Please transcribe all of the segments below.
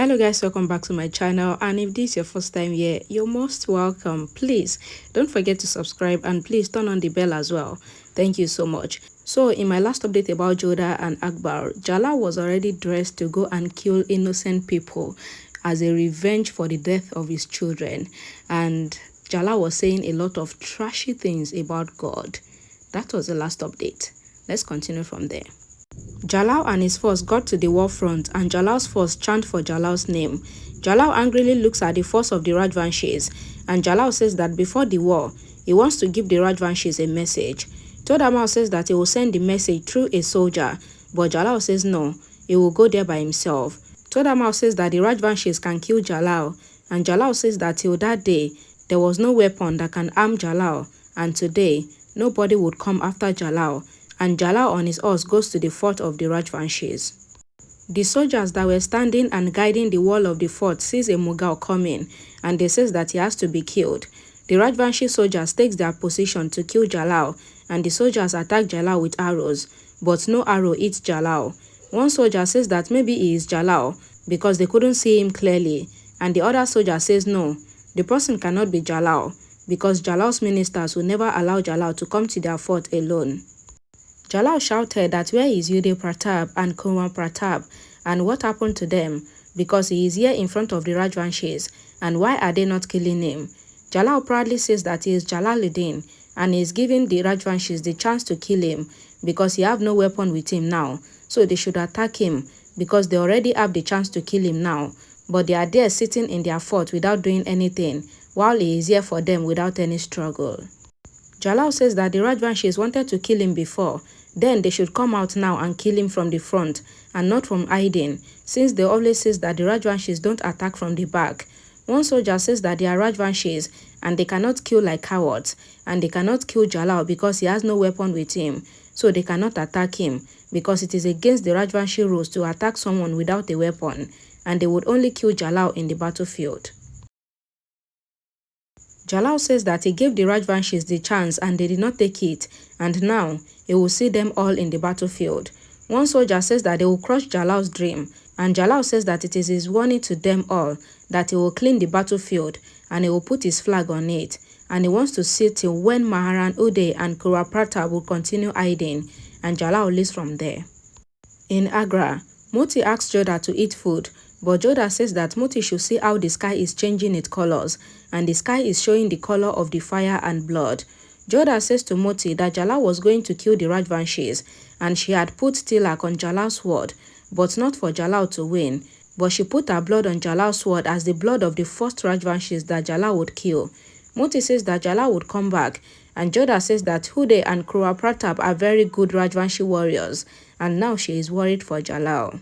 Hello guys, welcome back to my channel, and if this is your first time here, you're most welcome. Please don't forget to subscribe and please turn on the bell as well. Thank you so much. So in my last update about Jodha and AKBAR, Jalal was already dressed to go and kill innocent people as a revenge for the death of his children, and Jalal was saying a lot of trashy things about God. That was the last update. Let's continue from there. Jalal and his force got to the war front, and Jalal's force chant for Jalal's name. Jalal angrily looks at the force of the Rajvanshis, and Jalal says that before the war, he wants to give the Rajvanshis a message. Todamal says that he will send the message through a soldier, but Jalal says no, he will go there by himself. Todamal says that the Rajvanshis can kill Jalal, and Jalal says that till that day, there was no weapon that can harm Jalal, and today, nobody would come after Jalal. And Jalal on his horse goes to the fort of the Rajvanshis. The soldiers that were standing and guiding the wall of the fort sees a Mughal coming, and they says that he has to be killed. The Rajvanshi soldiers takes their position to kill Jalal, and the soldiers attack Jalal with arrows, but no arrow hits Jalal. One soldier says that maybe he is Jalal because they couldn't see him clearly, and the other soldier says no, the person cannot be Jalal because Jalal's ministers will never allow Jalal to come to their fort alone. Jalal shouted that where is Jodha Pratap and Kumar Pratap, and what happened to them, because he is here in front of the Rajvanshis, and why are they not killing him? Jalal proudly says that he is Jalaluddin, and he is giving the Rajvanshis the chance to kill him, because he have no weapon with him now, so they should attack him, because they already have the chance to kill him now, but they are there sitting in their fort without doing anything, while he is here for them without any struggle. Jalal says that the Rajvanshis wanted to kill him before, then they should come out now and kill him from the front and not from hiding, since they always says that the Rajvanshis don't attack from the back. One soldier says that they are Rajvanshis and they cannot kill like cowards, and they cannot kill Jalal because he has no weapon with him, so they cannot attack him because it is against the Rajvanshi rules to attack someone without a weapon, and they would only kill Jalal in the battlefield. Jalal says that he gave the Rajvanshis the chance and they did not take it, and now he will see them all in the battlefield. One soldier says that they will crush Jalal's dream, and Jalal says that it is his warning to them all that he will clean the battlefield and he will put his flag on it, and he wants to see till when Maharan Uday and Kura Pratap will continue hiding, and Jalal leaves from there. In Agra, Moti asks Jodha to eat food, but Jodha says that Moti should see how the sky is changing its colors, and the sky is showing the color of the fire and blood. Jodha says to Moti that Jalal was going to kill the Rajvanshis, and she had put tilak on Jalal's sword, but not for Jalal to win, but she put her blood on Jalal's sword as the blood of the first Rajvanshis that Jalal would kill. Moti says that Jalal would come back, and Jodha says that Uday and Kura Pratap are very good Rajvanshi warriors, and now she is worried for Jalal.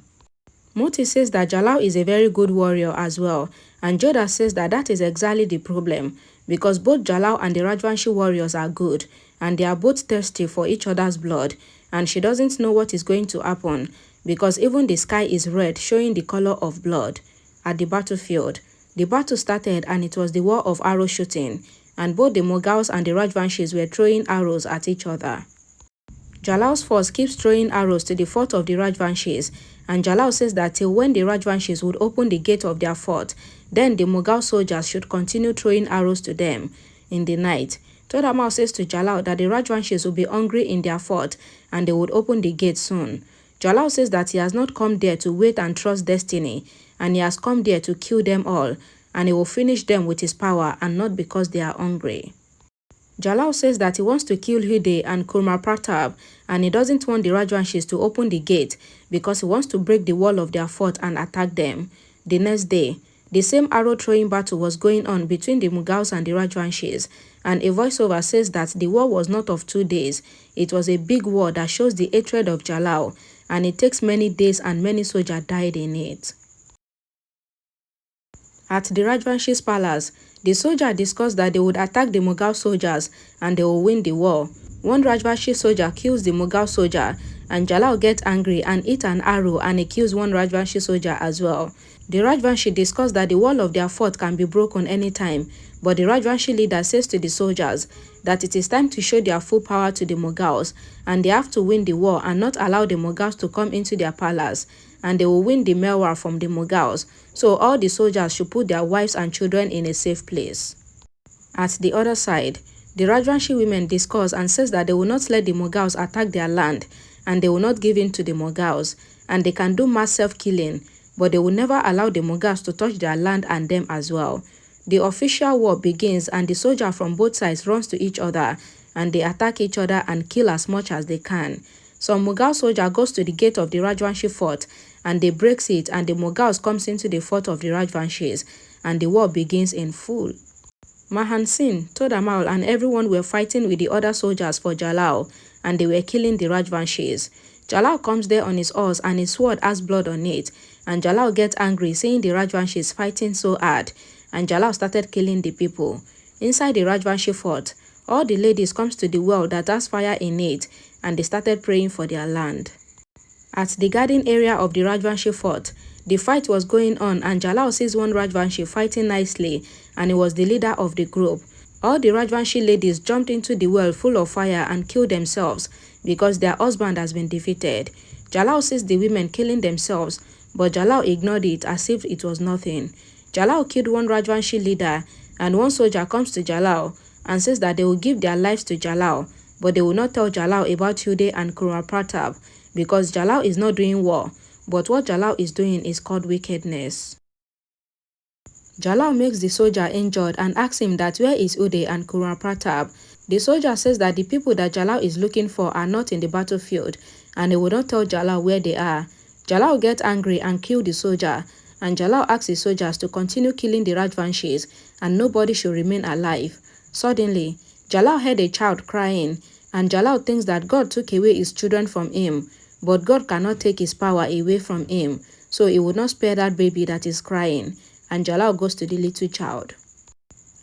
Moti says that Jalal is a very good warrior as well, and Jodha says that that is exactly the problem, because both Jalal and the Rajvanshi warriors are good, and they are both thirsty for each other's blood, and she doesn't know what is going to happen, because even the sky is red, showing the color of blood. At the battlefield, the battle started and it was the war of arrow shooting, and both the Mughals and the Rajvanshis were throwing arrows at each other. Jalal's force keeps throwing arrows to the fort of the Rajvanshis, and Jalal says that till when the Rajvanshis would open the gate of their fort, then the Mughal soldiers should continue throwing arrows to them. In the night, Todamal says to Jalal that the Rajvanshis will be hungry in their fort and they would open the gate soon. Jalal says that he has not come there to wait and trust destiny, and he has come there to kill them all, and he will finish them with his power and not because they are hungry. Jalal says that he wants to kill Uday and Kumar Pratap, and he doesn't want the Rajvanshis to open the gate because he wants to break the wall of their fort and attack them. The next day, the same arrow-throwing battle was going on between the Mughals and the Rajvanshis, and a voiceover says that the war was not of 2 days. It was a big war that shows the hatred of Jalal, and it takes many days and many soldiers died in it. At the Rajvanshis palace, the soldiers discussed that they would attack the Mughal soldiers and they will win the war. One Rajvanshi soldier kills the Mughal soldier, and Jalal gets angry and hits an arrow and he kills one Rajvanshi soldier as well. The Rajvanshi discussed that the wall of their fort can be broken anytime, but the Rajvanshi leader says to the soldiers that it is time to show their full power to the Mughals, and they have to win the war and not allow the Mughals to come into their palace. and they will win the Melwar from the Mughals. So all the soldiers should put their wives and children in a safe place. At the other side, the Rajvanshi women discuss and says that they will not let the Mughals attack their land, and they will not give in to the Mughals, and they can do mass self-killing, but they will never allow the Mughals to touch their land and them as well. The official war begins, and the soldiers from both sides runs to each other, and they attack each other and kill as much as they can. Some Mughal soldier goes to the gate of the Rajvanshi fort, and they breaks it, and the Mughals comes into the fort of the Rajvanshis, and the war begins in full. Mahan Singh, Todamal and everyone were fighting with the other soldiers for Jalal, and they were killing the Rajvanshis. Jalal comes there on his horse and his sword has blood on it, and Jalal gets angry seeing the Rajvanshis fighting so hard, and Jalal started killing the people. Inside the Rajvanshi fort, all the ladies comes to the well that has fire in it, and they started praying for their land. At the garden area of the Rajvanshi fort, the fight was going on, and Jalal sees one Rajvanshi fighting nicely, and he was the leader of the group. All the Rajvanshi ladies jumped into the well full of fire and killed themselves because their husband has been defeated. Jalal sees the women killing themselves, but Jalal ignored it as if it was nothing. Jalal killed one Rajvanshi leader, and one soldier comes to Jalal and says that they will give their lives to Jalal, but they will not tell Jalal about Uday and Kurma Pratap because Jalal is not doing war, but what Jalal is doing is called wickedness. Jalal makes the soldier injured and asks him that where is Uday and Kurma Pratap. The soldier says that the people that Jalal is looking for are not in the battlefield, and he will not tell Jalal where they are. Jalal gets angry and kills the soldier, and Jalal asks the soldiers to continue killing the Rajvanshis, and nobody should remain alive. Suddenly, Jalal heard a child crying, and Jalal thinks that God took away his children from him, but God cannot take his power away from him, so he would not spare that baby that is crying, and Jalal goes to the little child.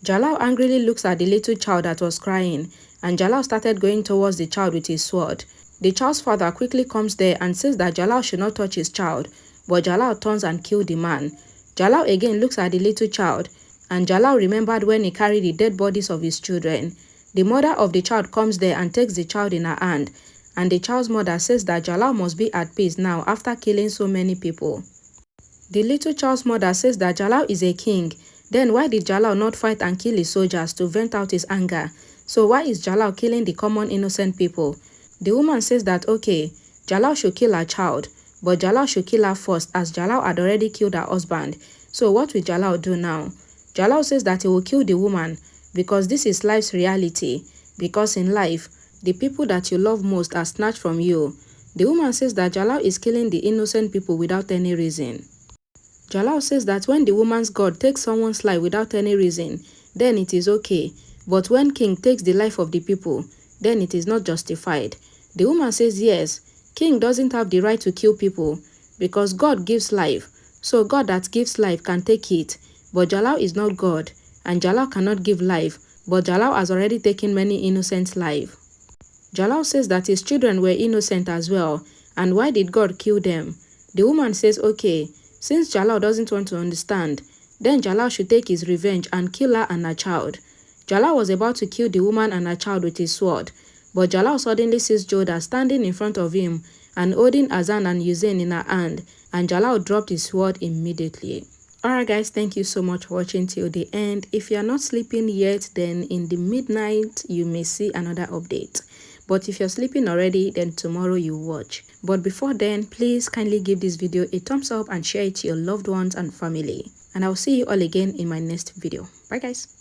Jalal angrily looks at the little child that was crying, and Jalal started going towards the child with his sword. The child's father quickly comes there and says that Jalal should not touch his child, but Jalal turns and kills the man. Jalal again looks at the little child, and Jalal remembered when he carried the dead bodies of his children. The mother of the child comes there and takes the child in her hand, and the child's mother says that Jalal must be at peace now after killing so many people. The little child's mother says that Jalal is a king. Then why did Jalal not fight and kill his soldiers to vent out his anger? So why is Jalal killing the common innocent people? The woman says that okay, Jalal should kill her child, but Jalal should kill her first as Jalal had already killed her husband. So what will Jalal do now? Jalal says that he will kill the woman because this is life's reality, because in life, the people that you love most are snatched from you. The woman says that Jalal is killing the innocent people without any reason. Jalal says that when the woman's God takes someone's life without any reason, then it is okay. But when king takes the life of the people, then it is not justified. The woman says yes, king doesn't have the right to kill people because God gives life. So God that gives life can take it. But Jalal is not God, and Jalal cannot give life, but Jalal has already taken many innocent lives. Jalal says that his children were innocent as well, and why did God kill them? The woman says okay, since Jalal doesn't want to understand, then Jalal should take his revenge and kill her and her child. Jalal was about to kill the woman and her child with his sword, but Jalal suddenly sees Jodha standing in front of him and holding Azan and Hussein in her hand, and Jalal dropped his sword immediately. Alright guys, thank you so much for watching till the end. If you are not sleeping yet, then in the midnight you may see another update. But if you're sleeping already, then tomorrow you watch. But before then, please kindly give this video a thumbs up and share it to your loved ones and family. And I'll see you all again in my next video. Bye guys.